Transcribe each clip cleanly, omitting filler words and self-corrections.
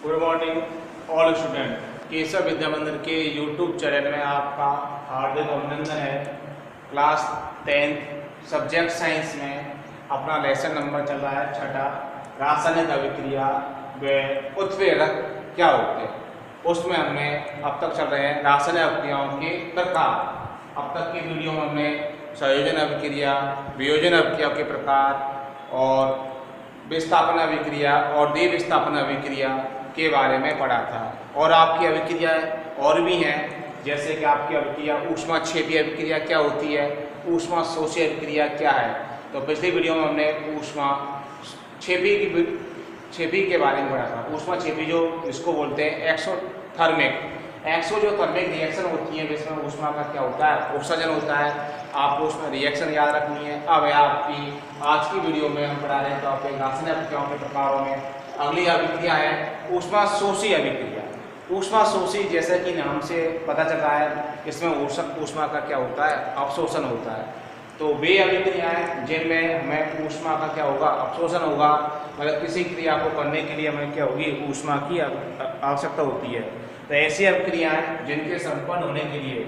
Good morning all student. Keshav Vidya Mandir के YouTube channel में आपका हार्दिक अभिनंदन है। क्लास 10 सब्जेक्ट साइंस में अपना लेसन नंबर चल रहा है छठा, रासायनिक अभिक्रिया व उत्प्रेरक क्या होते हैं। उसमें हमने अब तक चल रहे हैं रासायनिक अभिक्रियाओं के प्रकार। अब तक की वीडियो में हमने संयोजन अभिक्रिया, वियोजन अभिक्रिया के प्रकार और विस्थापन अभिक्रिया और द्विविस्थापन अभिक्रिया के बारे में पढ़ा था। और आपकी अभिक्रियाएं और भी हैं, जैसे कि आपकी अभिक्रिया ऊष्माक्षेपी अभिक्रिया क्या होती है, ऊष्माशोषी अभिक्रिया क्या है। तो पिछली वीडियो में हमने ऊष्माक्षेपी के बारे में पढ़ा था। ऊष्माक्षेपी जो इसको बोलते हैं एक्सोथर्मिक रिएक्शन होती है, जिसमें ऊष्मा का क्या होता है, उत्सर्जन होता है। आपको उसमें रिएक्शन याद रखनी है। अब आपकी आज की वीडियो में हम पढ़ा रहे हैं टॉपिक रासायनिक अभिक्रियाओं के प्रकारों में। अगली अभिक्रिया है ऊष्माशोषी अभिक्रिया। ऊष्माशोषी जैसे कि नाम से पता चलता है, इसमें ऊष्मा का क्या होता है, अवशोषण होता है। तो वे अभिक्रियाएं जिनमें हमें ऊष्मा का क्या होगा, अवशोषण होगा, मतलब किसी क्रिया को करने के लिए हमें क्या होगी, ऊष्मा की आवश्यकता होती है। तो ऐसी अभिक्रियाएं जिनके संपन्न होने के लिए,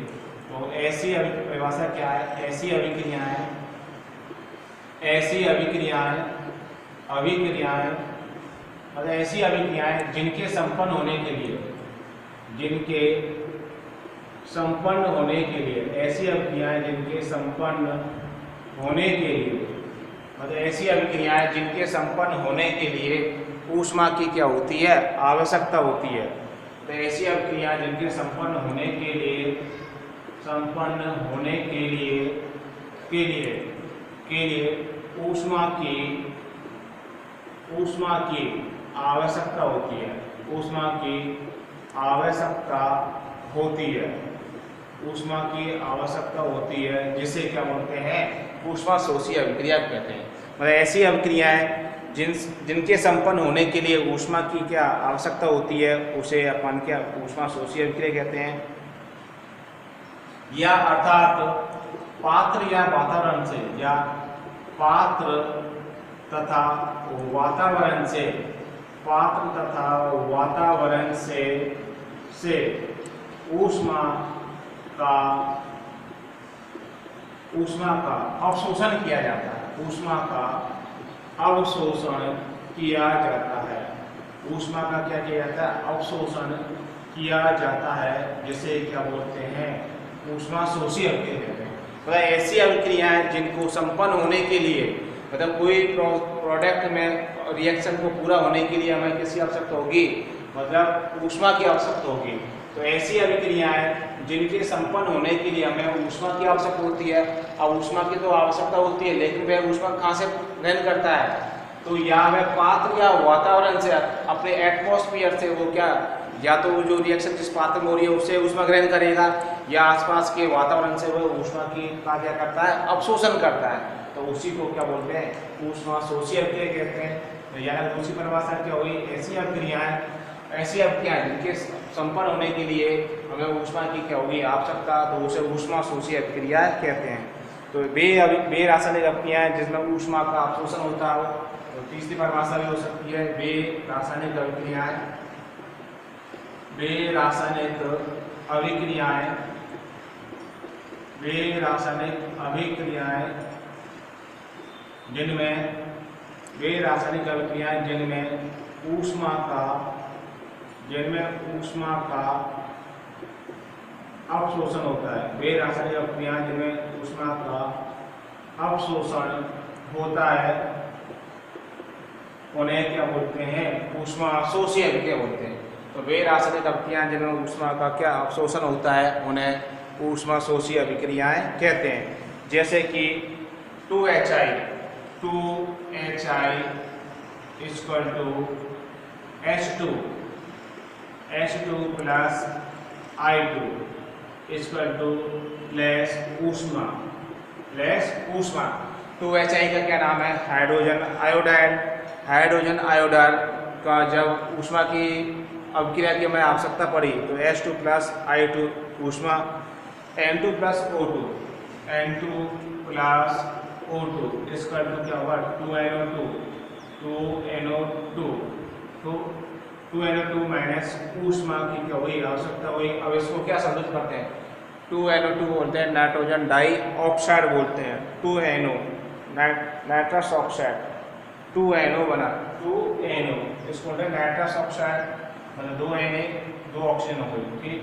तो ऐसी परिभाषा क्या है, ऐसी अभिक्रियाएं मतलब ऐसी अभिक्रियाएं जिनके संपन्न होने के लिए, ऐसी अभिक्रियाएं जिनके संपन्न होने के लिए, मतलब ऐसी अभिक्रियाएं जिनके संपन्न होने के लिए ऊष्मा की क्या होती है, आवश्यकता होती है। तो ऐसी अभिक्रियाएं जिनके संपन्न होने के लिए ऊष्मा की आवश्यकता होती है, ऊष्मा की आवश्यकता होती है, जिसे क्या बोलते हैं, ऊष्माशोषी अभिक्रिया कहते हैं। मतलब ऐसी अभिक्रियाएं जिनके संपन्न होने के लिए ऊष्मा की क्या आवश्यकता होती है, उसे अपन क्या ऊष्माशोषी अभिक्रिया कहते हैं। या अर्थात पात्र या वातावरण से, या पात्र तथा वातावरण से ऊष्मा का अवशोषण किया जाता है। ऊष्मा का अवशोषण किया जाता है। ऊष्मा का क्या किया जाता है, अवशोषण किया जाता है, जिसे क्या बोलते हैं, ऊष्माशोषी अभिक्रिया कहते हैं। मतलब ऐसी अभिक्रियाएं जिनको संपन्न होने के लिए, मतलब कोई प्रोडक्ट में रिएक्शन को पूरा होने के लिए हमें किसकी आवश्यकता होगी, मतलब ऊष्मा की आवश्यकता होगी। तो ऐसी अभिक्रियाएं जिनके संपन्न होने के लिए हमें ऊष्मा की आवश्यकता होती है। अब ऊष्मा की तो आवश्यकता होती है, लेकिन वह ऊष्मा कहाँ से ग्रहण करता है, तो या वह पात्र या वातावरण से, अपने एटमॉस्फेयर से वो क्या, या तो जो रिएक्शन जिस पात्र में हो रही है उससे ऊष्मा ग्रहण करेगा, या आसपास के वातावरण से वह ऊष्मा की का क्या करता है, अवशोषण करता है। तो उसी को क्या बोलते हैं, ऊष्माशोषी अभिक्रिया कहते हैं। तो यह दूसरी परिभाषा क्या हुई, ऐसी अभिक्रियाएं जिनके संपन्न होने के लिए हमें ऊष्मा की क्या होगी, आवश्यकता, तो उसे ऊष्माशोषी अभिक्रिया कहते हैं। तो वे रासायनिक अभिक्रियाएं जिसमें ऊष्मा का अवशोषण होता हो। तो तीसरी परिभाषा भी हो सकती है, वे रासायनिक अभिक्रियाएं जिनमें ऊष्मा का अवशोषण होता है। वे रासायनिक अभिक्रियाएं जिनमें ऊष्मा का अवशोषण होता है, उन्हें क्या बोलते हैं, ऊष्माशोषी अभिक्रिया बोलते हैं। तो वे रासायनिक अभिक्रियाएं जिनमें ऊष्मा का क्या अवशोषण होता है, उन्हें ऊष्माशोषी अभिक्रियाएं कहते हैं। जैसे कि 2HI equal to H2 plus I2 equal to less ऊष्मा। 2HI का क्या नाम है, हाइड्रोजन आयोडाइड का जब ऊष्मा की अभिक्रिया की हमें आवश्यकता पड़ी, तो H2 प्लस I2 ऊष्मा, N2 प्लस O2 इसका क्या होगा 2NO2 तो 2NO2 माइनस ऊष्मा की क्या हुई आवश्यकता हुई। अब इसको क्या संतुलित करते हैं, 2NO2 बोलते हैं नाइट्रोजन डाई ऑक्साइड बोलते हैं, 2NO नाइट्रस ऑक्साइड, 2NO बना 2NO, इसको बोलते हैं नाइट्रस ऑक्साइड, मतलब 2Na 2 ऑक्सीजन हो गई, ठीक।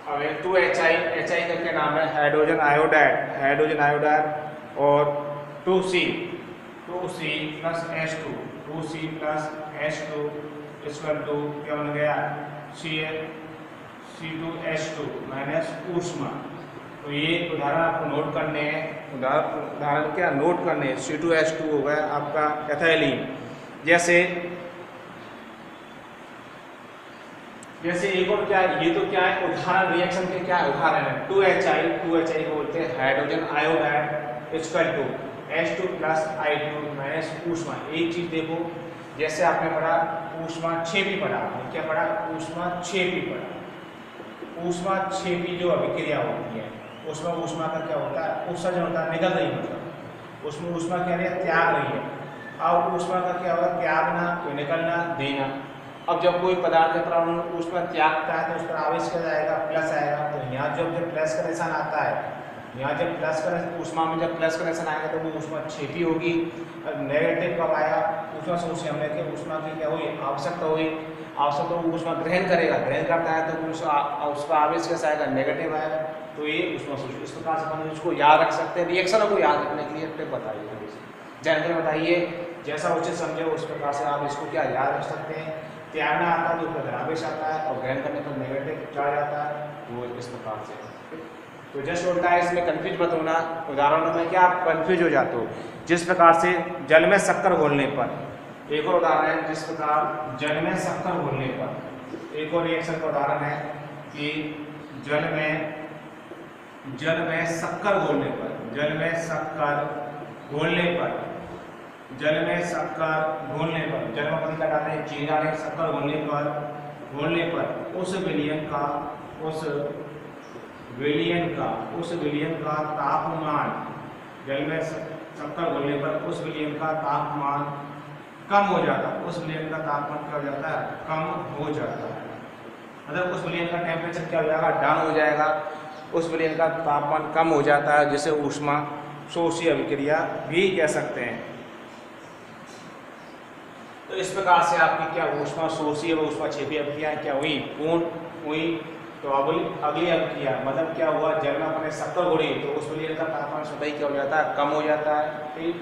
अब 2HI, HI का क्या नाम है, हाइड्रोजन आयोडाइड, हाइड्रोजन आयोडाइड, और 2C plus H2, 2C plus H2 equal to क्या बन गया, C2H2 माइनस ऊष्मा। तो ये उदाहरण आपको नोट करने हैं, उदाहरण क्या नोट करने हैं। C2H2 हो गया आपका एथाइलिन। जैसे एक और क्या है, ये तो क्या है उदाहरण, रिएक्शन के क्या उदाहरण है। 2HI को बोलते हैं hydrogen iodide equal to H2 plus I2 minus ऊष्मा। एक चीज देखो, जैसे आपने पढ़ा ऊष्मा क्षेपी पढ़ा, आपने क्या पढ़ा, ऊष्मा क्षेपी पढ़ा। ऊष्मा क्षेपी जो अभिक्रिया होती है उसमें ऊष्मा का क्या होता है, उत्सर्जन होता है, निकल रही, मतलब उसमें ऊष्मा क्या रही है, त्याग रही है। अब ऊष्मा का क्या होगा, त्यागना, निकलना, देना। अब जब कोई पदार्थ या परमाणु ऊष्मा त्यागता है तो उस पर आवेश क्या जाएगा, प्लस आएगा। तो यहाँ जब प्लस का निशान आता है, यहाँ जब प्लस का ऊष्मा में जब प्लस का निशान आएगा तो वो ऊष्मा क्षेपी होगी। नेगेटिव कब आएगा, ऊष्मा से हमने कि ऊष्मा की क्या हुई, आवश्यकता हुई, आवश्यकता वो ऊष्मा ग्रहण करेगा, ग्रहण करता है तो उसका आवेश कैसा आएगा, नेगेटिव आएगा। तो ये ऊष्मा शोषण, इस प्रकार से हम इसको याद रख सकते हैं। रिएक्शनों को याद रखने के लिए टिप बताइए, जानकारी बताइए, जैसा उचित समझे उस प्रकार से आप इसको क्या याद रख सकते हैं। त्यागना आता है तो ऊपर आवेश आता है और ग्रहण करने पर नेगेटिव चार्ज आता है, वो इस प्रकार से। तो जस्ट होता है, इसमें कंफ्यूज मत होना, उदाहरणों में क्या आप कंफ्यूज हो जाते हो। जिस प्रकार से जल में शक्कर घोलने पर, एक और उदाहरण है, जिस प्रकार जल में शक्कर घोलने पर, एक और रिएक्शन का उदाहरण है कि जल में शक्कर घोलने पर, जल में शक्कर घोलने पर, जल में शक्कर घोलने पर, जल में पानी का डालने, चीनी डालें, शक्कर घोलने पर उस विलयन का तापमान, जल में शक्कर घोलने पर उस विलयन का तापमान कम हो जाता है। उस विलयन का तापमान क्या हो जाता है, कम हो जाता है, मतलब उस विलयन का टेम्परेचर क्या हो जाएगा, डाउन हो जाएगा। उस विलयन का तापमान कम हो जाता है, जिसे ऊष्मा शोषी अभिक्रिया भी कह सकते हैं। तो इस प्रकार से आपकी क्या ऊष्मा शोषी व ऊष्मा क्षेपी अभिक्रिया क्या हुई, पूर्ण हुई। तो अगली अभिक्रिया मतलब क्या हुआ, जल में अपने शक्कर घोली तो उस विलयन का तापमान स्वतः ही क्या हो जाता है, कम हो जाता है, ठीक।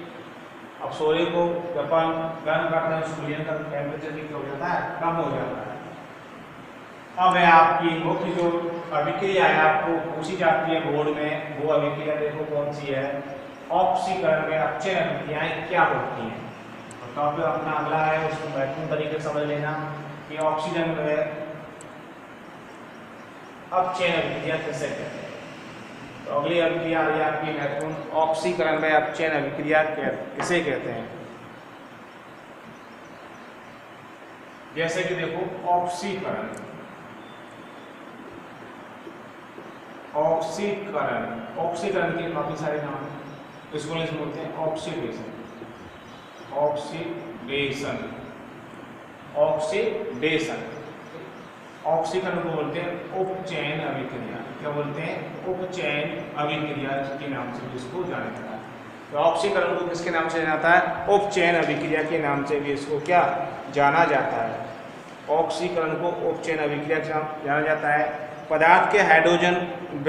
अब सोरे को जब गर्म करते हैं उस विलयन का टेम्परेचर भी क्या हो जाता है, कम हो जाता है। अब है आपकी मुख्य जो अभिक्रिया है आपको पूछी जाती है बोर्ड में, वो अभिक्रिया देखो कौन सी है, ऑक्सीकरण में अपचयन अभिक्रियाएं क्या होती हैं। तो टॉपिक अपना अगला है, उसको महत्वपूर्ण तरीके से समझ लेना कि ऑक्सीजन में अपचयन अभिक्रिया किसे कहते हैं। तो अगली अभिक्रिया आ रही है आपकी महत्वपूर्ण, ऑक्सीकरण में अपचयन अभिक्रिया किसे कहते हैं। जैसे कि देखो ऑक्सीकरण के काफी सारे नाम हैं, इसको इंग्लिश में बोलते हैं ऑक्सीडेशन। ऑक्सीकरण को बोलते हैं उपचयन अभिक्रिया। क्या बोलते हैं, उपचयन अभिक्रिया के नाम से जिसको जाना जाता है। तो ऑक्सीकरण को किसके नाम से जाना जाता है, उपचयन अभिक्रिया के नाम से भी इसको क्या जाना जाता है। ऑक्सीकरण को उपचयन अभिक्रिया से जाना जाता है। पदार्थ के हाइड्रोजन व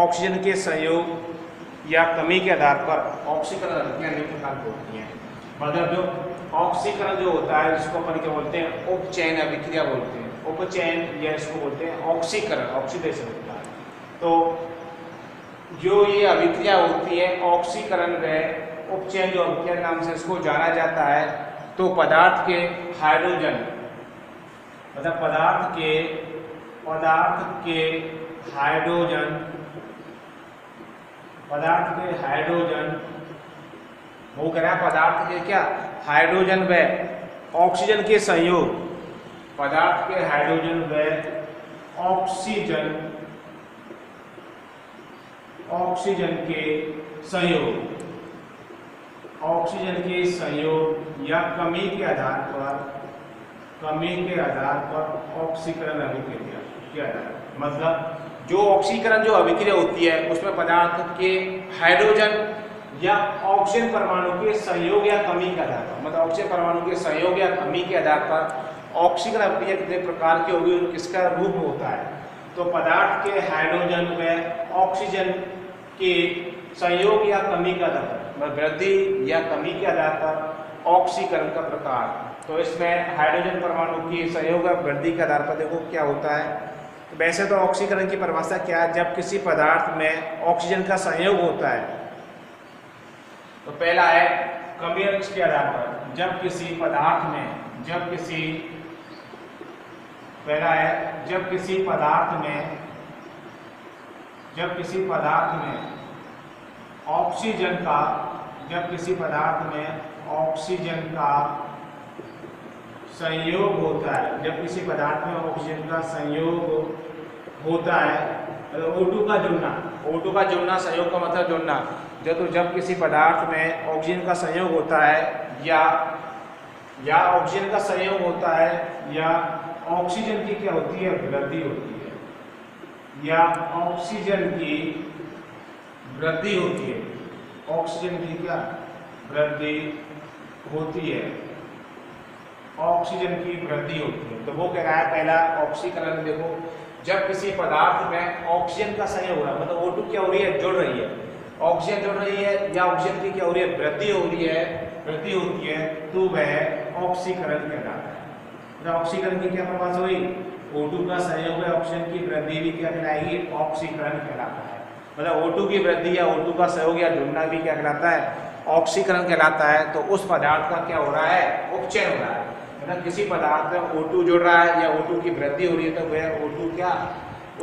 ऑक्सीजन के संयोग या कमी के आधार पर ऑक्सीकरण अभिक्रिया निम्न प्रकार की होती हैं। मतलब जो ऑक्सीकरण जो होता है जिसको अपन क्या बोलते हैं, उपचयन अभिक्रिया बोलते हैं, उपचयन या इसको बोलते हैं ऑक्सीकरण, ऑक्सीडेशन होता है। तो जो ये अभिक्रिया होती है ऑक्सीकरण व उपचयन जो अभिक्रिया के नाम से इसको जाना जाता है। तो पदार्थ के हाइड्रोजन, मतलब पदार्थ के हाइड्रोजन वो कह रहा है पदार्थ के क्या, हाइड्रोजन व ऑक्सीजन के संयोग, पदार्थ के हाइड्रोजन व ऑक्सीजन के संयोग या कमी के आधार पर कमी के आधार पर ऑक्सीकरण अभिक्रिया किया जाता है। मतलब जो ऑक्सीकरण जो अभिक्रिया होती है उसमें पदार्थ के हाइड्रोजन या ऑक्सीजन परमाणु के संयोग या कमी के आधार पर, मतलब ऑक्सीजन परमाणु के संयोग या कमी के आधार पर ऑक्सीकरण अभिक्रिया कितने प्रकार की होगी, किसका रूप होता है। तो पदार्थ के हाइड्रोजन व ऑक्सीजन के संयोग या कमी के आधार पर, मतलब वृद्धि या कमी के आधार पर ऑक्सीकरण का प्रकार। तो इसमें हाइड्रोजन परमाणु की संयोग या वृद्धि के आधार पर देखो क्या होता है। तो वैसे तो ऑक्सीकरण की परिभाषा क्या है, जब किसी पदार्थ में ऑक्सीजन का संयोग होता है। तो पहला है कमी के आधार पर, जब किसी पदार्थ में, पहला है जब किसी पदार्थ में ऑक्सीजन का, जब किसी पदार्थ में ऑक्सीजन का संयोग होता है, जब किसी पदार्थ में ऑक्सीजन का संयोग होता है, O2 का जुड़ना, O2 का जुड़ना, संयोग का मतलब जुड़ना। जब किसी पदार्थ में ऑक्सीजन का संयोग होता है या ऑक्सीजन का संयोग होता है या ऑक्सीजन की क्या होती है, वृद्धि होती है, या ऑक्सीजन की वृद्धि होती है, ऑक्सीजन की क्या वृद्धि होती है, ऑक्सीजन की वृद्धि होती है। तो वो कह रहा है पहला ऑक्सीकरण, देखो जब किसी पदार्थ में ऑक्सीजन का संयोग हो रहा है, मतलब O2 क्या हो रही है, जुड़ रही है, ऑक्सीजन जुड़ रही है या ऑक्सीजन की क्या हो रही है, वृद्धि हो रही है, वृद्धि होती है, तो वह ऑक्सीकरण कहलाता है। तो ऑक्सीकरण की क्या परिभाषा हुई, O2 का संयोग है, ऑक्सीजन की वृद्धि भी क्या कहलाएगी, ऑक्सीकरण कहलाता है। मतलब O2 की वृद्धि या O2 का सहयोग या जुड़ना भी क्या कहलाता है, ऑक्सीकरण कहलाता है। तो उस पदार्थ का क्या हो रहा है, उपचयन हो रहा है। मतलब किसी पदार्थ में O2 जुड़ रहा है या O2 की वृद्धि हो रही है, तो वह O2 क्या,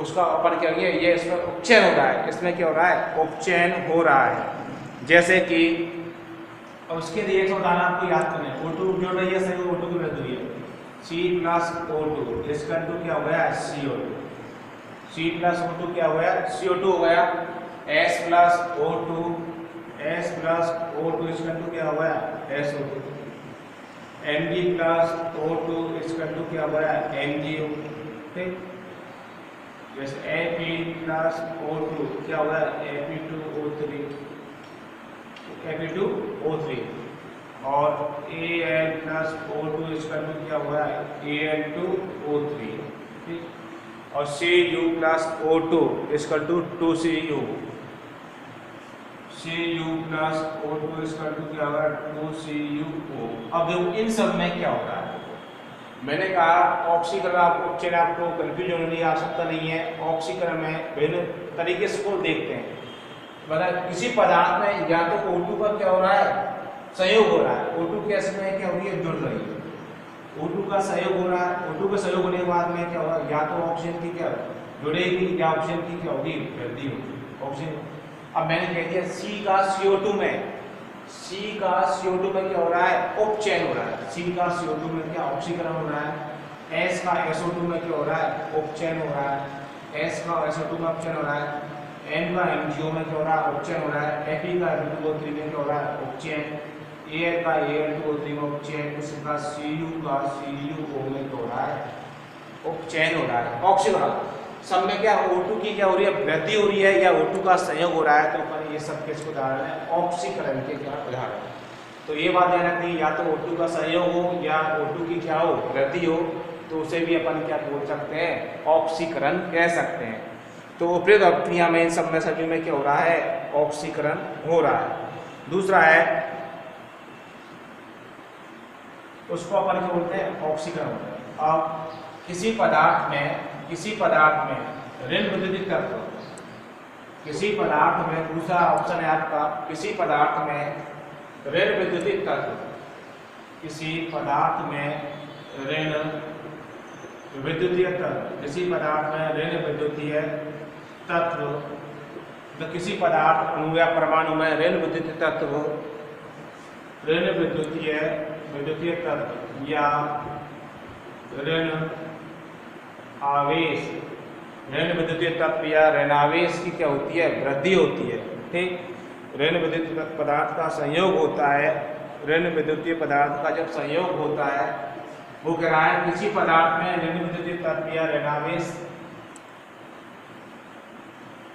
उसका अपन क्या है, ये इसमें उपचयन हो रहा है। इसमें क्या हो रहा है, उपचयन हो रहा है। जैसे कि अब उसके लिए एक उदाहरण आपको याद करना है, O2 जुड़ रही है, सही, O2 की वृद्धि हुई है, C+O2 इसका टू क्या हो गया, CO2, C+O2 क्या हो गया, CO2 हो गया, S+O2 इसका टू क्या हो गया, SO2, Mg+O2 इसका टू क्या हो गया, MgO, ठीक। जैसे Ap+O2 क्या हो गया, Ap2O3 और Al+O2 इसका टू क्या हो गया, Al2O3, ठीक। और Cu+O2 इसका टू 2Cu, Cu+O2 इसका टू क्या होगा, 2CuO। अब देखो इन सब में क्या हो रहा है, मैंने कहा ऑक्सीकरण आपको कंफ्यूजन होने की आवश्यकता नहीं है। ऑक्सीकरण में विभिन्न तरीके से को देखते हैं, मतलब किसी पदार्थ में या तो O2 का क्या हो रहा है, संयोग हो रहा है, O2 के में क्या हो रही है, जुड़ रही है, O2 का सहयोग हो रहा है, O2 का सहयोग होने के बाद में क्या होगा, या तो ऑक्सीजन की क्या जुड़ेगी या ऑक्सीजन की क्या होगी, वृद्धि होगी, ऑक्सीजन। अब मैंने कह दिया C का CO2 में क्या हो रहा है, उपचयन हो रहा है, C का CO2 में क्या ऑक्सीकरण हो रहा है, S का SO2 में क्या हो रहा है, उपचयन हो रहा है, S का SO2 में उपचयन हो रहा है, N का MgO में क्या हो रहा है, उपचयन हो रहा है, Fe का Fe2O3 में क्या हो रहा है, उपचयन, Al का Al2O3 में उपचयन, इसी का Cu का CuO में क्या हो रहा है, उपचयन हो रहा है, ऑक्सीकरण। सब में क्या O2 की क्या हो रही है, वृद्धि हो रही है या O2 का संयोग हो रहा है। तो ये सब किसके उदाहरण है, ऑक्सीकरण के क्या उदाहरण। तो ये बात ध्यान रखनी, या तो O2 का संयोग हो या O2 की क्या हो, वृद्धि हो, तो उसे भी अपन क्या बोल सकते हैं, ऑक्सीकरण कह सकते हैं। तो उपयुक्त अभिक्रिया में इन सब में सभी में क्या हो रहा है, ऑक्सीकरण हो रहा है। दूसरा है उसको अपन क्या बोलते हैं, ऑक्सीकरण। अब किसी पदार्थ में ऋण विद्युतीय तत्व, किसी पदार्थ में, दूसरा ऑप्शन है आपका, किसी पदार्थ में ऋण विद्युतीय तत्व, किसी पदार्थ में ऋण विद्युतीय तत्व, किसी पदार्थ में ऋण विद्युतीय तत्व, तो किसी पदार्थ अणु या परमाणु में ऋण विद्युतीय तत्व, ऋण विद्युतीय तत्व या ऋण आवेश, ऋण विद्युतीय तत्व या ऋणावेश की क्या होती है, वृद्धि होती है, ठीक। ऋण विद्युतीय पदार्थ का संयोग होता है, ऋण विद्युतीय पदार्थ का जब संयोग होता है वो कह रहा है किसी पदार्थ में ऋण विद्युतीय तत्व या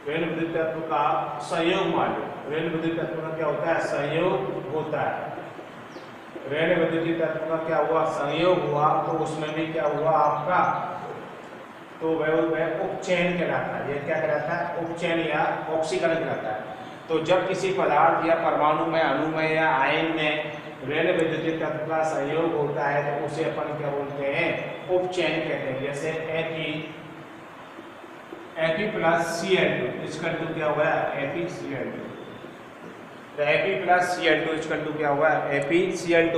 ऋण विद्युत तत्व का संयोग मान लो। ऋण विद्युत तत्व का क्या होता है? संयोग होता है। ऋण विद्युतीय तत्व का क्या हुआ? संयोग हुआ। तो उसमें भी क्या हुआ आपका? तो वह उपचयन कहलाता है। यह क्या कहलाता है? उपचयन या ऑक्सीकरण कहलाता है। तो जब किसी पदार्थ या परमाणु में, अणु में या आयन में ऋण विद्युतीय तत्व का संयोग होता है तो उसे अपन क्या बोलते हैं? उपचयन कहते हैं। जैसे Fe प्लस Cl2 इसका टू क्या हुआ है? FeCl2। तो Fe प्लस Cl2 इसका टू क्या हुआ है? FeCl2।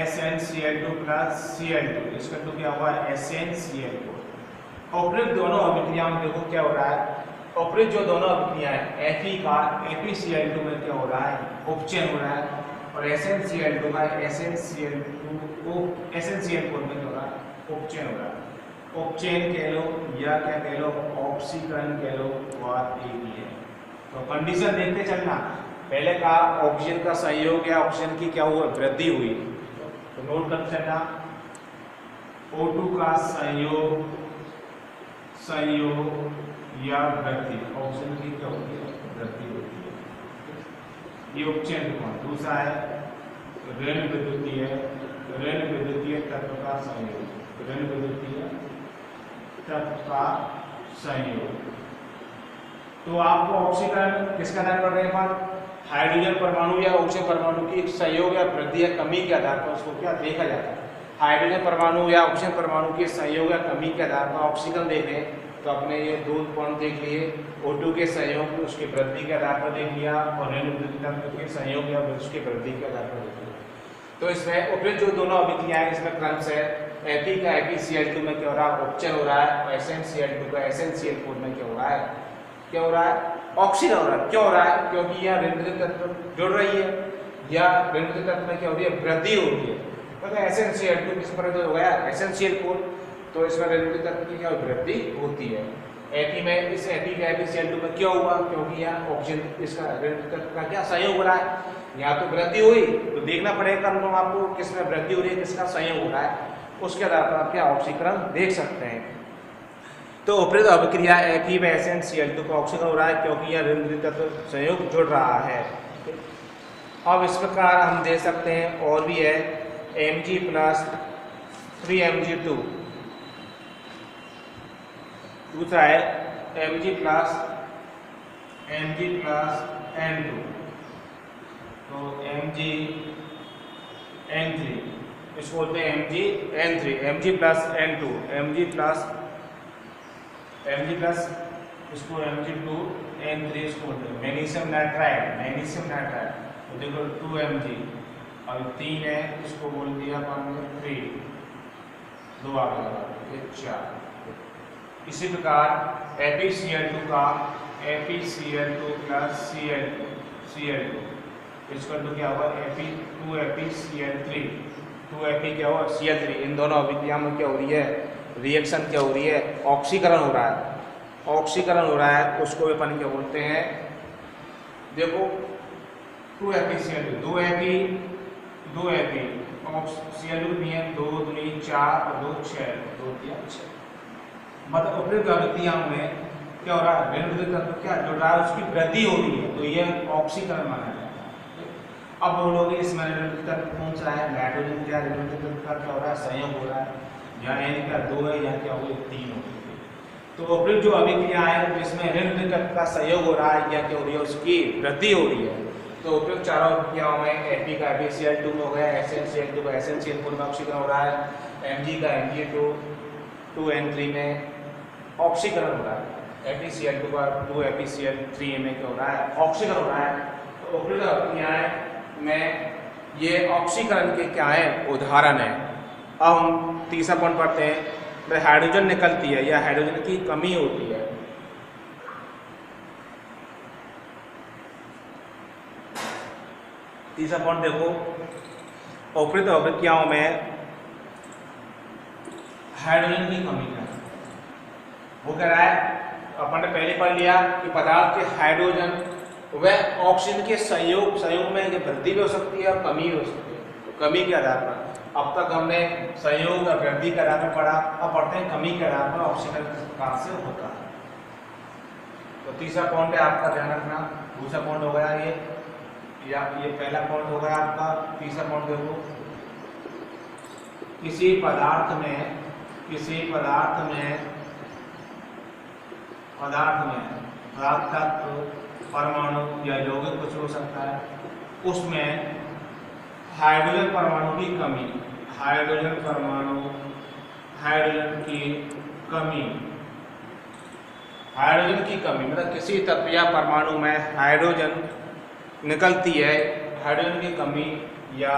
SnCl2 प्लस Cl2 इसका टू क्या हुआ है? SnCl2। उपरोक्त दोनों अभिक्रिया में देखो क्या हो रहा है? उपरोक्त जो दोनों अभिक्रिया है Fe का FeCl2 में क्या हो रहा है? उपचयन हो रहा है। और SnCl2 का SnCl4 में क्या हो रहा है? उपचयन हो रहा है। उपचयन कह लो या क्या कह लो? ऑक्सीकरण कह लो, बात एक ही है। तो कंडीशन देखते चलना। पहले का ऑक्सीजन का संयोग या ऑक्सीजन की क्या हुआ? वृद्धि हुई। तो नोट कर चलना, O2 का संयोग या वृद्धि, ऑक्सीजन की क्या होती है? वृद्धि होती है। ये उपचयन कौन? दूसरा है ऋण विद्युतीय तत्व का संयोग। ऋण विद्युतीय तत्व का संयोग। तो आपको ऑक्सीकरण किसका आधार पर रहेगा? हाइड्रोजन परमाणु या ऑक्सीजन परमाणु की संयोग या वृद्धि या कमी के आधार पर उसको क्या देखा जाता है? हाइड्रोजन परमाणु या ऑक्सीजन परमाणु के संयोग या कमी के आधार पर ऑक्सीकरण देखें तो अपने ये दो पॉइंट देख लिए। O2 के संयोग उसकी वृद्धि के आधार पर देख लिया और ऋण विद्युतीय तत्व के संयोग या उसकी वृद्धि के आधार पर देख लिया। तो इसमें उपयुक्त जो दोनों अभिक्रियाएं इसमें क्रम से Fe का FeCl2 में क्या हो रहा है? उपचयन हो रहा है। और SnCl2 का SnCl4 में क्या हो रहा है? क्या हो रहा है? ऑक्सीकरण हो रहा है। क्यों हो रहा है? क्योंकि यह ऋण विद्युतीय तत्व जुड़ रही है या ऋण विद्युतीय तत्व में क्या हो रही है? वृद्धि हो रही है। मतलब SnCl2 किस पर हो गया? SnCl4। तो इसमें ऋण विद्युतीय तत्व की क्या वृद्धि होती है। Fe में इस Fe का FeCl2 में क्यों हुआ? क्योंकि यहाँ ऑक्सीजन इसका ऋण विद्युतीय तत्व का क्या संयोग हो रहा है? यहाँ तो वृद्धि हुई, तो देखना पड़ेगा आपको किसमें वृद्धि हो रही है, किसका संयोग हो रहा है। उसके आधार पर आप क्या ऑक्सीकरण देख सकते हैं। तो उपरोक्त अभिक्रिया Fe व SnCl2 का ऑक्सीकरण हो रहा है क्योंकि यह ऋण विद्युतीय तत्व संयोग जुड़ रहा है। अब इस प्रकार हम दे सकते हैं और भी है Mg प्लस 3Mg2। दूसरा है Mg प्लस N2। तो Mg इसको बोलते हैं Mg plus N2। Mg plus इसको Mg2N3 इसको बोलते हैं मैग्नीशियम नाइट्राइड। तो देखो 2Mg और 3 है, इसको बोल दिया हमने 3, 2 आ गया, ये 4। इसी प्रकार FeCl2 का FeCl2 प्लस Cl2 इसका तो क्या होगा? Fe2FeCl3। 2Fe क्या होगा? Cl3। इन दोनों अभिक्रिया में क्या हो रही है? रिएक्शन क्या हो रही है? ऑक्सीकरण हो रहा है। ऑक्सीकरण हो रहा है, उसको अपन क्या बोलते हैं? देखो 2FeCl2, 2Fe Cl2 भी है, 2 दूनी 4 और 2 6, 2 3 6। मतलब उपयुक्त अभिक्रिया में क्या हो रहा है? ऋण विद्युतीय तत्व क्या जुड़ रहा है? उसकी वृद्धि हो रही है, तो यह ऑक्सीकरण माना जाता है। अब बोलोगे इसमें ऋण विद्युतीय तत्व कौन सा है? नाइट्रोजन का ऋण विद्युतीय तत्व का क्या हो रहा है? संयोग हो रहा है। या N का 2 है या क्या हो गया? 3 हो गई। तो उपयुक्त जो अभिक्रिया है जिसमें ऋण विद्युतीय तत्व का संयोग हो रहा है या क्या हो रही है? उसकी वृद्धि हो रही है। तो उपयुक्त चारों अभिक्रियाओं में Fe का FeCl2 में हो गया, SnCl2 का SnCl4 में ऑक्सीकरण हो रहा है, Mg का Mg2N3 में ऑक्सीकरण हो रहा है, FeCl2 का 2FeCl3 में क्या हो रहा है? ऑक्सीकरण हो रहा है। तो उपयुक्त अभिक्रियाएं में ये ऑक्सीकरण के क्या है? उदाहरण है। अब हम तीसरा पॉइंट पढ़ते हैं। हाइड्रोजन निकलती है या हाइड्रोजन की कमी होती है। तीसरा पॉइंट देखो, उपयुक्त अभिक्रियाओं में हाइड्रोजन की कमी है। वो कह रहा है, अपन ने पहले पढ़ लिया कि पदार्थ के हाइड्रोजन वह ऑक्सीजन के संयोग में वृद्धि भी हो सकती है और कमी भी हो सकती है। तो कमी के आधार पर अब तक हमने संयोग और वृद्धि के आधार पर पढ़ा, अब पढ़ते हैं कमी के आधार पर ऑक्सीजन किस प्रकार से होता है। तो तीसरा पॉइंट है आपका ध्यान रखना, दूसरा पॉइंट हो गया ये, या ये पहला पॉइंट हो गया आपका। तीसरा पॉइंट देखो, किसी पदार्थ में पदार्थ तत्व, परमाणु या यौगिक कुछ हो सकता है, उसमें हाइड्रोजन परमाणु की कमी, हाइड्रोजन की कमी मतलब किसी तत्व या परमाणु में हाइड्रोजन निकलती है, हाइड्रोजन की कमी या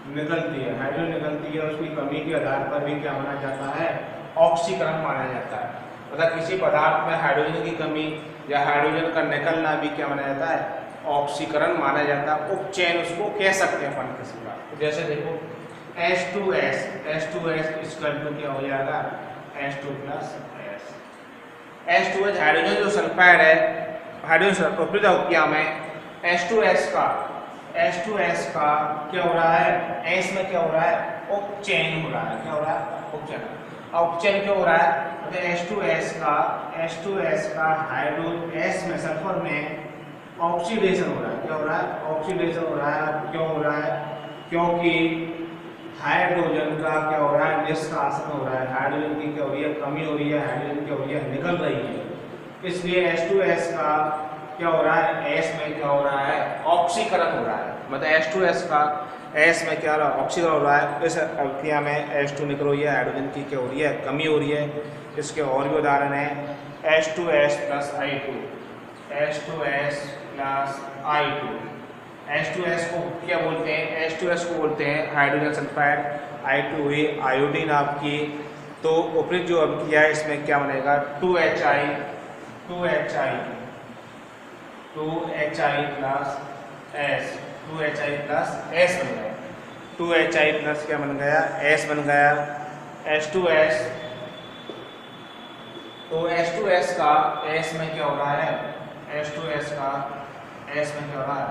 हाइड्रोजन निकलती है, उसकी कमी के आधार पर भी क्या माना जाता है, ऑक्सीकरण माना जाता है। मतलब किसी पदार्थ में हाइड्रोजन की कमी या हाइड्रोजन का निकलना भी क्या माना जाता है, ऑक्सीकरण माना जाता है। उपचयन उसको कह सकते हैं अपन किसी का। तो जैसे देखो H2S इक्वल टू क्या हो जाएगा, H2 plus S। H2S hydrogen जो सल्फाइड है, हाइड्रोजन सल्फाइड क्या में H2S का क्या हो रहा है, S में क्या हो रहा है, उपचयन हो रहा है। क्या हो रहा है, उपचयन। उपचयन क्यों हो रहा है, H2S का हाइड्रोजन S में सल्फर में ऑक्सीडेशन हो रहा है। क्या हो रहा है, ऑक्सीडेशन हो रहा है। क्यों हो रहा है, क्योंकि हाइड्रोजन का क्या हो रहा है, निष्कासन हो रहा है। हाइड्रोजन की क्या हो रही है, कमी हो रही है, हाइड्रोजन क्या हो रही है, निकल रही है। इसलिए H2S का क्या हो रहा है, S में क्या हो रहा है, ऑक्सीकरण हो रहा है। मतलब H2S का S में क्या हो रहा है, ऑक्सीकरण हो रहा है। इस अवधिया में H2 निकल रही है, हाइड्रोजन की क्या हो रही है, कमी हो रही है। इसके और भी उदाहरण है H2S plus I2, H2S plus I2। H2S को क्या बोलते हैं, H2S को बोलते हैं हाइड्रोजन सल्फाइड, I2 हुई आयोडीन आपकी। तो उपयुक्त जो अभिक्रिया है इसमें क्या बनेगा, 2HI plus S, 2HI plus S बन गया। 2HI प्लस क्या बन गया, S बन गया। H2S, तो H2S का S में क्या हो रहा है, H2S का S में क्या हो रहा है,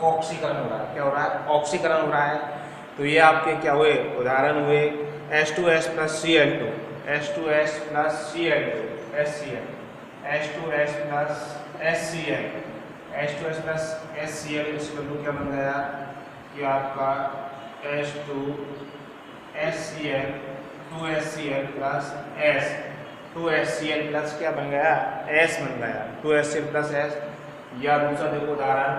ऑक्सीकरण हो रहा है। क्या हो रहा है, ऑक्सीकरण हो रहा है। तो ये आपके क्या हुए, उदाहरण हुए H2S plus Cl2, H2S plus Cl2, HCl, H2S plus HCl, H2S plus HCl इसका क्या बन गया कि आपका H2HCl, 2HCl plus S, 2HCl plus क्या बन गया, S बन गया, 2HCl प्लस S। या दूसरा देखो उदाहरण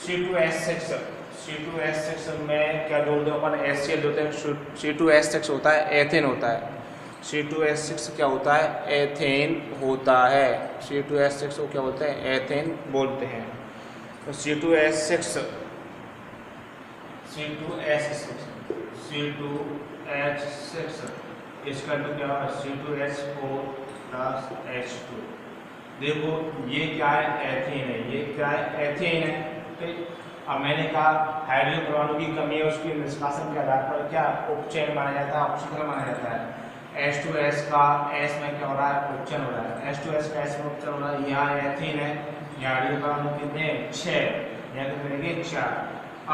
C2H6 में क्या जोड़ दो अपन, HCl जोड़ते हैं। C2H6 होता है एथेन होता है। C2H6 क्या होता है, एथेन होता है। C2H6 को क्या बोलते हैं, एथेन बोलते हैं। तो C2H6 इसका तो क्या है, C2H4 प्लस H2। देखो ये क्या है, एथेन है। ये क्या है, एथेन है। ठीक, अब मैंने कहा हाइड्रोजन परमाणु की कमी है, उसके निष्कासन के आधार पर क्या उपचयन माना जाता है, ऑक्सीकरण माना जाता है। H2S का S में क्या हो रहा है, उपचयन हो रहा है। H2S का S में उपचयन हो रहा है। यहाँ एथेन है, यहाँ हाइड्रोजन परमाणु कितने, 6, यहाँ कितने रहेंगे, 4।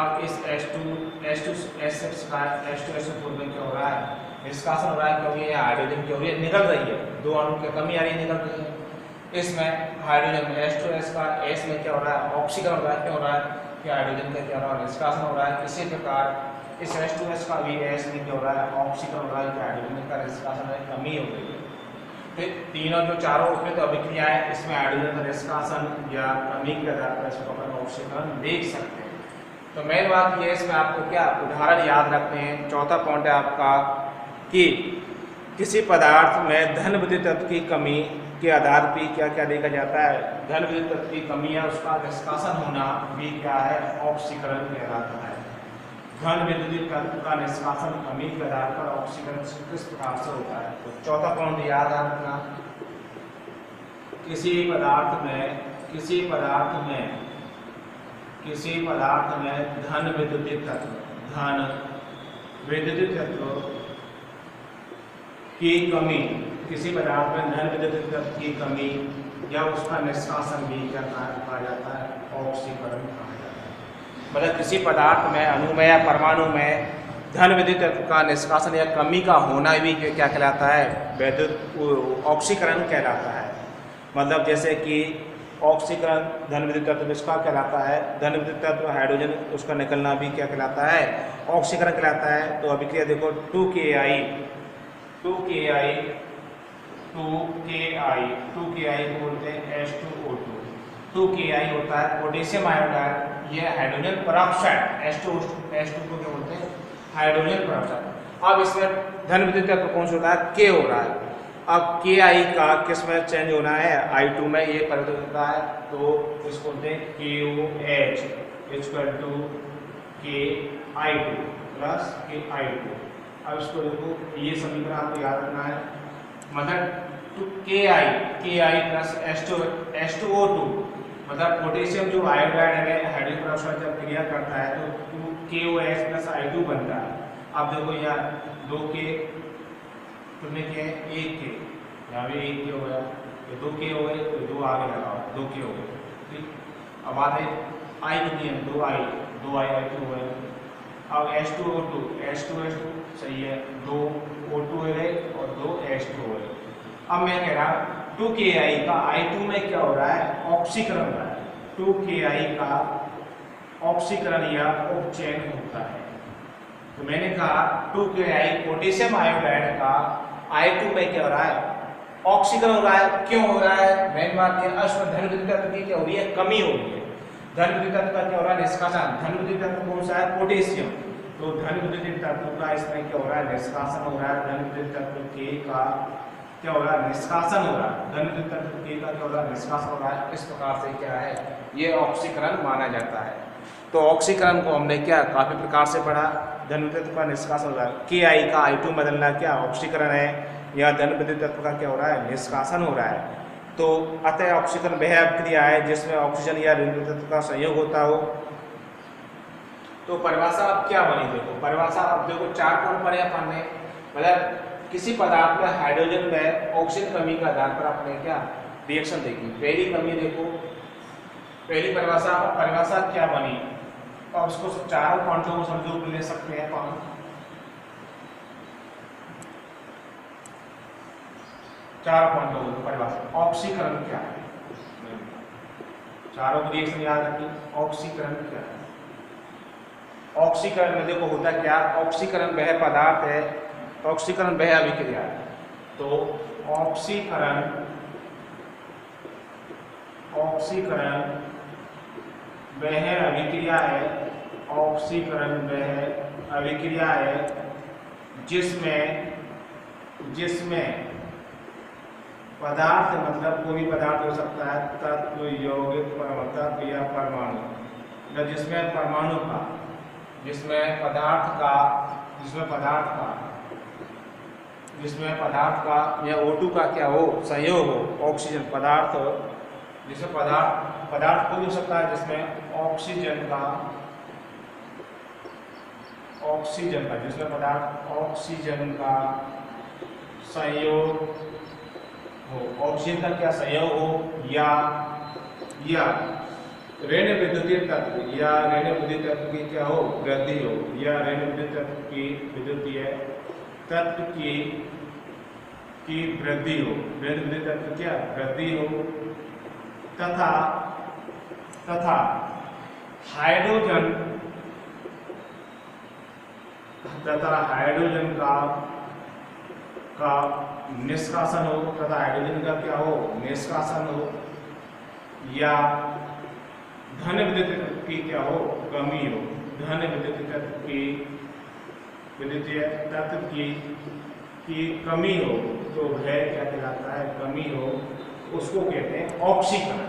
अब इस H2S6 का H2S4 में क्या हो रहा है, निष्कासन हो रहा है, क्योंकि यहाँ हाइड्रोजन क्या हो रही है, निकल रही है। दो अणु की कमी आ रही है, निकल रही है। इसमें हाइड्रोजन में H2S का S में क्या हो रहा है, ऑक्सीकरण हो रहा है। क्या हो रहा है कि हाइड्रोजन का क्या हो रहा है, निष्कासन हो रहा है। इसी प्रकार इस H2S का भी S में क्या हो रहा है, ऑक्सीकरण हो रहा है, कि हाइड्रोजन का निष्कासन में कमी हो गई है। फिर तीनों जो चारों उपयुक्त अभिक्रिया है, इसमें हाइड्रोजन का निष्कासन या कमी के आधार पर इसको अपन ऑक्सीकरण देख सकते हैं। तो मेन बात ये है, इसमें आपको क्या उदाहरण याद रखते हैं। चौथा पॉइंट है आपका कि किसी पदार्थ में धन विद्युत तत्व की कमी के आधार पर क्या क्या देखा जाता है, धन विद्युत तत्व की कमी है, उसका निष्कासन होना भी क्या है, ऑक्सीकरण कहलाता है। धन विद्युत तत्व का निष्कासन कमी के आधार पर ऑक्सीकरण किस प्रकार से होता है। तो चौथा पॉइंट याद रखना, किसी पदार्थ में धन विद्युत तत्व की कमी, किसी पदार्थ में धन विद्युत तत्व की कमी या उसका निष्कासन भी क्या कहा जाता है, ऑक्सीकरण कहा जाता है। मतलब किसी पदार्थ में, अणु में या परमाणु में धन विद्युत तत्व का निष्कासन या कमी का होना भी क्या कहलाता है, विद्युत ऑक्सीकरण कहलाता है। मतलब जैसे कि ऑक्सीकरण धन विद्युत तत्व इसका कहलाता है, धन विद्युत तत्व हाइड्रोजन उसका निकलना भी क्या कहलाता है, ऑक्सीकरण कहलाता है। तो अभिक्रिया देखो 2KI को बोलते हैं H2O2। 2KI होता है पोटेशियम आयोडाइड, ये हाइड्रोजन पेरोक्साइड, H2 को क्या बोलते हैं, हाइड्रोजन पेरोक्साइड। अब इसमें धन विद्युत तत्व कौन सा होता है, K हो रहा है। अब KI का किस में चेंज होना है, I2 में ये परिवर्तित होता है, तो इसको बोलते हैं KOH equal to KI2 plus KI2। अब इसको देखो, ये समीकरण आपको याद रखना है। मतलब KI प्लस H2O2, मतलब पोटेशियम जो आयोडाइड है हाइड्रोजन पेरोक्साइड जब क्रिया करता है तो KOH प्लस I2 बनता है। अब देखो यहाँ 2K कितने के हैं, 1K, यहाँ भी 1K हो गया, ये 2K हो गए, तो 2 आगे लगाओ, 2K हो गए, ठीक। अब आते I कितनी है, 2I I2 हो गए। अब H2O2 सही है, 2 O2 हो गए और 2 H2 हो गए। अब मैं कह रहा 2KI का I2 में क्या हो रहा है, ऑक्सीकरण हो रहा है। 2KI का ऑक्सीकरण या उपचयन होता है। तो मैंने कहा 2KI पोटेशियम आयोडाइड का I2 में क्या हो रहा है, ऑक्सीकरण हो रहा है। क्यों हो रहा है, मेन बात ये, उसमें धन विद्युत तत्व की क्या हो रही है, कमी हो रही है। धन विद्युत तत्व का क्या हो रहा है, निष्कासन। धन विद्युत तत्व कौन सा है, पोटेशियम, तो धन विद्युत तत्व का इसमें क्या हो रहा है, निष्कासन हो रहा है। धन विद्युत तत्व K का क्या हो रहा है, निष्कासन हो रहा है। धन विद्युत तत्व K का क्या हो रहा है, निष्कासन हो रहा है। इस प्रकार से क्या है, ये ऑक्सीकरण माना जाता है। तो ऑक्सीकरण को हमने क्या काफी प्रकार से पढ़ा। धन विद्युत तत्व का निष्कासन हो रहा है, KI का I2 बदलना क्या ऑक्सीकरण है, या धन विद्युत तत्व का क्या हो रहा है, निष्कासन हो रहा है। तो अतः ऑक्सीकरण वह अभिक्रिया है जिसमें ऑक्सीजन या ऋण विद्युत तत्व का संयोग होता हो। तो परिभाषा अब क्या बनी, देखो परिभाषा अब देखो 4 पॉइंट पढ़े अपन ने। मतलब किसी पदार्थ में हाइड्रोजन में ऑक्सीजन कमी के आधार पर आपने क्या रिएक्शन देखी। पहली कमी देखो, पहली परिभाषा क्या बनी, और उसको चारों पॉइंटों को समझो ले सकते हैं अपन। चारों पॉइंटों को परिभाषा, ऑक्सीकरण क्या है, चारों को रिएक्शन याद रखिए। ऑक्सीकरण क्या है, ऑक्सीकरण में देखो होता क्या, ऑक्सीकरण वह पदार्थ है, ऑक्सीकरण वह अभिक्रिया है। तो ऑक्सीकरण वह अभिक्रिया है, ऑक्सीकरण वह अभिक्रिया है जिसमें पदार्थ, मतलब कोई भी पदार्थ हो सकता है, तत्व, यौगिक, परमाणु या परमाणु, मतलब जिसमें पदार्थ का या O2 का क्या हो, संयोग हो, ऑक्सीजन पदार्थ, जिसमें पदार्थ कोई हो सकता है जिसमें ऑक्सीजन का जिसमें पदार्थ ऑक्सीजन का संयोग हो, ऑक्सीजन का क्या संयोग हो, या ऋण विद्युतीय तत्व की क्या हो, वृद्धि हो, या ऋण विद्युत तत्व की विद्युतीय तत्व की वृद्धि हो, ऋण विद्युत तत्व क्या वृद्धि हो, तथा हाइड्रोजन का निष्कासन हो, तथा हाइड्रोजन का क्या हो, निष्कासन हो, या धन विद्युत तत्व की क्या हो, कमी हो। धन विद्युत तत्व की कमी हो, तो वह क्या कहलाता है, कमी हो, उसको कहते हैं ऑक्सीकरण।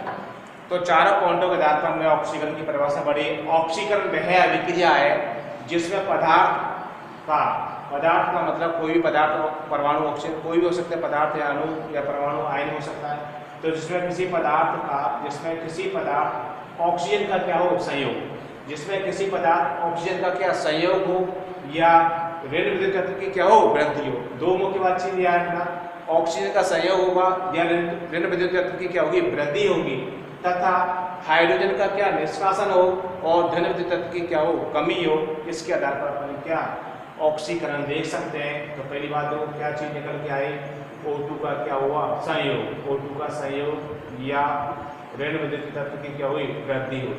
तो चारों पॉइंटों के आधार पर हमने ऑक्सीकरण की परिभाषा पढ़ी। ऑक्सीकरण वह अभिक्रिया है जिसमें पदार्थ का मतलब कोई भी पदार्थ, परमाणु ऑक्सीजन कोई भी हो सकता है, पदार्थ या अणु या परमाणु आयन हो सकता है। तो जिसमें किसी पदार्थ ऑक्सीजन का क्या हो, संयोग, जिसमें किसी पदार्थ ऑक्सीजन का क्या संयोग हो, या ऋण विद्युत तत्व की क्या हो, वृद्धि हो। दो मुख्य बात चीज याद रखना, ऑक्सीजन का संयोग होगा या ऋण विद्युत तत्व की क्या होगी, वृद्धि होगी, तथा हाइड्रोजन का क्या निष्कासन हो और धन विद्युत तत्व की क्या हो, कमी हो। इसके आधार पर अपन क्या ऑक्सीकरण देख सकते हैं। तो पहली बात तो क्या चीज निकल के आई, O2 का क्या हुआ, संयोग, O2 का संयोग या ऋण विद्युत तत्व की क्या हुई, वृद्धि हुई।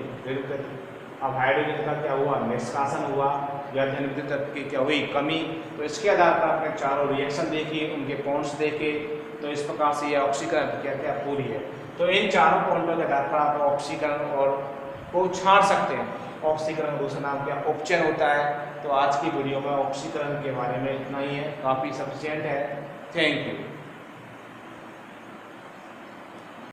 अब हाइड्रोजन का क्या हुआ, निष्कासन हुआ या धन विद्युत तत्व की क्या हुई, कमी। तो इसके आधार पर आपने चारों रिएक्शन देखिए, उनके पॉइंट्स देखे, तो इस प्रकार से यह ऑक्सीकरण क्या क्या पूरी है। तो इन चारों पॉइंटों के आधार पर आप ऑक्सीकरण और को छाड़ सकते हैं। ऑक्सीकरण दूसरा नाम क्या, उपचयन होता है। तो आज की वीडियो में ऑक्सीकरण के बारे में इतना ही है, काफ़ी सफिशिएंट है। Thank you.